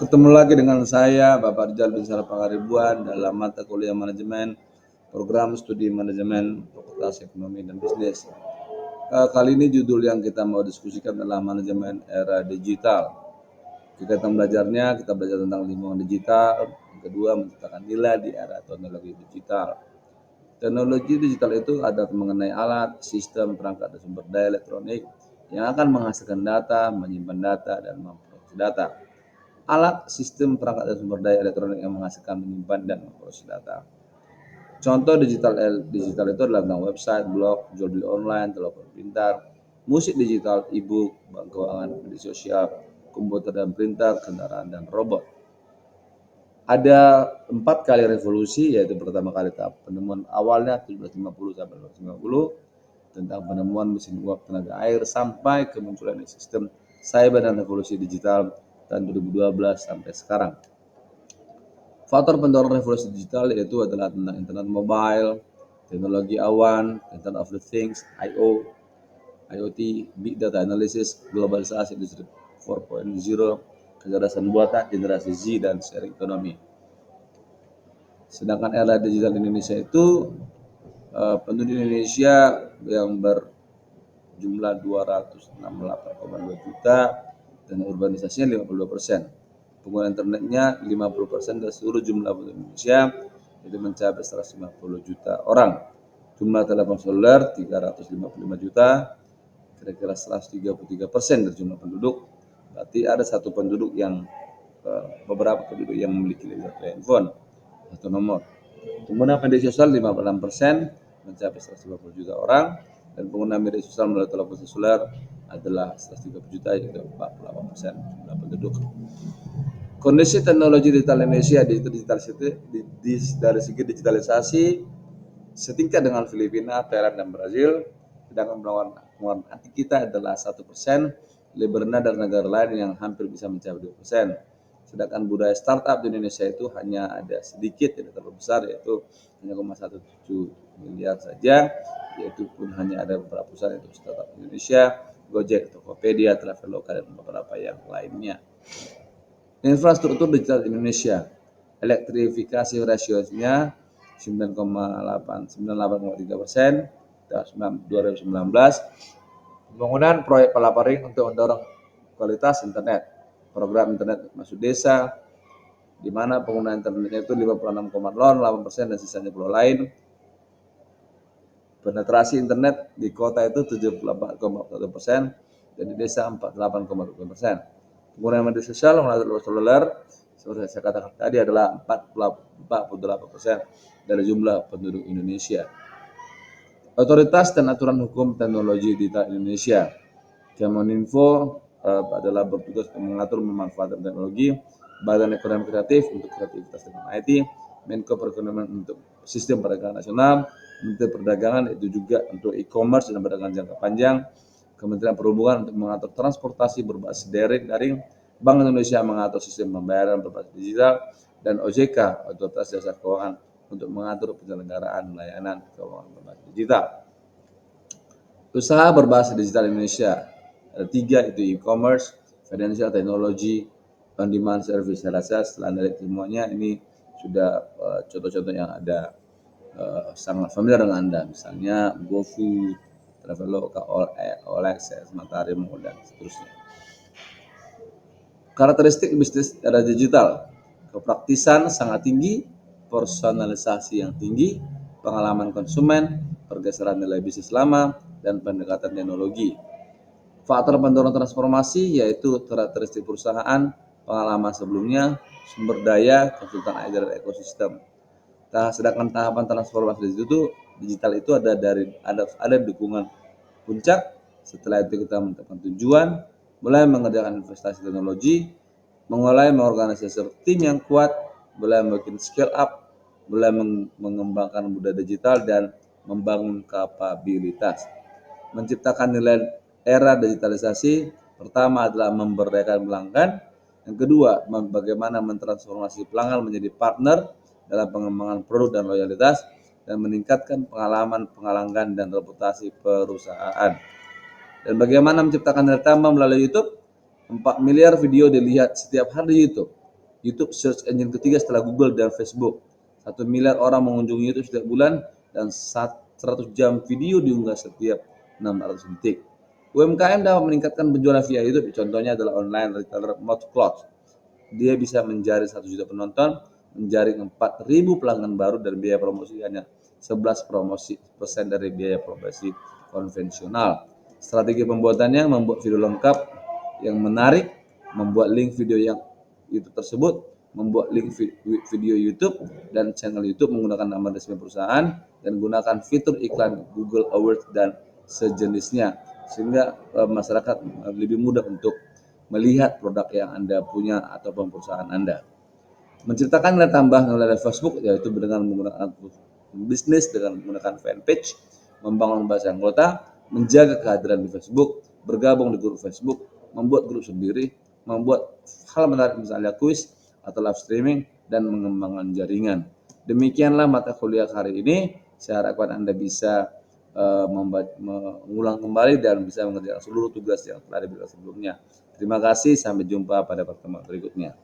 Ketemu lagi dengan saya, Bapak Rizal bin Sarah Pangaribuan, dalam mata kuliah manajemen, program studi manajemen, fakultas ekonomi dan bisnis. Kali ini judul yang kita mau diskusikan adalah manajemen era digital. Kita belajar tentang lingkungan digital. Yang kedua, menciptakan nilai di era teknologi digital. Teknologi digital itu ada mengenai alat, sistem, perangkat, dan sumber daya elektronik yang akan menghasilkan data, menyimpan data, dan memproses data. Alat, sistem, perangkat, dan sumber daya elektronik yang menghasilkan, menyimpan, dan memproses data. Contoh digital itu adalah tentang website, blog, jual beli online, telepon pintar, musik digital, e-book, bank keuangan, media sosial, komputer dan printer, kendaraan, dan robot. Ada 4 kali revolusi, yaitu pertama kali tahap penemuan awalnya 1750 sampai 1850 tentang penemuan mesin uap tenaga air sampai kemunculan sistem cyber dan revolusi digital tahun 2012 sampai sekarang. Faktor pendorong revolusi digital yaitu adalah tentang internet mobile, teknologi awan, Internet of the Things, IoT, Big Data Analysis, globalisasi industri 4.0, kecerdasan buatan, generasi Z, dan sharing ekonomi. Sedangkan era digital Indonesia itu penduduk Indonesia yang berjumlah 268,2 juta dan urbanisasinya 52%. Pengguna internetnya 50% dari seluruh jumlah penduduk Indonesia, itu mencapai 150 juta orang. Jumlah telepon seluler 355 juta, kira-kira 133% dari jumlah penduduk. Berarti ada beberapa penduduk yang memiliki satu handphone, satu nomor. Pengguna media sosial 56%, mencapai 150 juta orang, dan pengguna media sosial melalui telepon seluler adalah 130 juta, yaitu 48% jumlah penduduk. Kondisi teknologi digital Indonesia dari segi digitalisasi setingkat dengan Filipina, Thailand, dan Brazil, sedangkan pengeluaran anti kita adalah 1%, lebih rendah dari negara lain yang hampir bisa mencapai 2%. Sedangkan budaya startup di Indonesia itu hanya ada sedikit, tidak terlalu besar, yaitu hanya 0,17 miliar saja, yaitu pun hanya ada beberapa perusahaan yaitu startup Indonesia, Gojek, Tokopedia, Traveloka, dan beberapa yang lainnya. Infrastruktur digital Indonesia, elektrifikasi rasionya 98,3% tahun 2019. Pembangunan proyek pelaparing untuk mendorong kualitas internet, program internet masuk desa, di mana penggunaan internetnya itu 56,08% dan sisanya pulau lain. Penetrasi internet di kota itu 74,1% dan di desa 48,2%. Penggunaan media sosial melalui seluler seperti saya katakan tadi adalah 48% dari jumlah penduduk Indonesia. Otoritas dan aturan hukum teknologi digital Indonesia. Kemeninfo adalah bertugas untuk mengatur memanfaatkan teknologi, Badan Ekonomi Kreatif untuk kreativitas dengan IT, Menko Perekonomian untuk sistem perdagangan nasional, Menteri Perdagangan itu juga untuk e-commerce dan perdagangan jangka panjang, Kementerian Perhubungan untuk mengatur transportasi berbasis daring, Bank Indonesia mengatur sistem pembayaran berbasis digital, dan OJK, Otoritas Jasa Keuangan, untuk mengatur penyelenggaraan layanan keuangan berbasis digital. Usaha berbasis digital Indonesia ada 3, itu e-commerce, financial technology, on-demand service. Saya rasa setelah dari semuanya ini sudah contoh-contoh yang ada sangat familiar dengan Anda, misalnya GoFood, Traveloka, OLX, Matahari Mall, dan seterusnya. Karakteristik bisnis era digital, kepraktisan sangat tinggi, personalisasi yang tinggi, pengalaman konsumen, pergeseran nilai bisnis lama, dan pendekatan teknologi. Faktor pendorong transformasi yaitu karakteristik perusahaan, pengalaman sebelumnya, sumber daya, konsultan IT dan ekosistem. Sedangkan tahapan transformasi digital itu ada dukungan puncak. Setelah itu kita menetapkan tujuan, mulai mengerjakan investasi teknologi, mulai mengorganisasi tim yang kuat, mulai membuat scale up, mulai mengembangkan budaya digital, dan membangun kapabilitas. Menciptakan nilai era digitalisasi, pertama adalah memberdayakan pelanggan, yang kedua bagaimana mentransformasi pelanggan menjadi partner dalam pengembangan produk dan loyalitas, dan meningkatkan pengalaman pelanggan dan reputasi perusahaan. Dan bagaimana menciptakan nilai tambah melalui YouTube? 4 miliar video dilihat setiap hari di YouTube. YouTube search engine ketiga setelah Google dan Facebook. 1 miliar orang mengunjungi YouTube setiap bulan dan 100 jam video diunggah setiap 600 detik. UMKM dapat meningkatkan penjualan via YouTube. Contohnya adalah online retailer Mouthcloth. Dia bisa menjaring 1 juta penonton, menjaring 4.000 pelanggan baru, dan biaya promosi hanya 11% dari biaya promosi konvensional. Strategi pembuatannya membuat video lengkap yang menarik, membuat link video yang YouTube tersebut, membuat link video YouTube dan channel YouTube menggunakan nama resmi perusahaan, dan gunakan fitur iklan Google Ads dan sejenisnya, sehingga masyarakat lebih mudah untuk melihat produk yang Anda punya ataupun perusahaan Anda. Menciptakan nilai tambah nilai Facebook, yaitu dengan menggunakan bisnis dengan menggunakan fanpage, membangun base anggota, menjaga kehadiran di Facebook, bergabung di grup Facebook, membuat grup sendiri, membuat hal menarik misalnya kuis atau live streaming, dan mengembangkan jaringan. Demikianlah mata kuliah hari ini. Saya harapkan Anda bisa mengulang kembali dan bisa mengerjakan seluruh tugas yang telah diberikan sebelumnya. Terima kasih, sampai jumpa pada pertemuan berikutnya.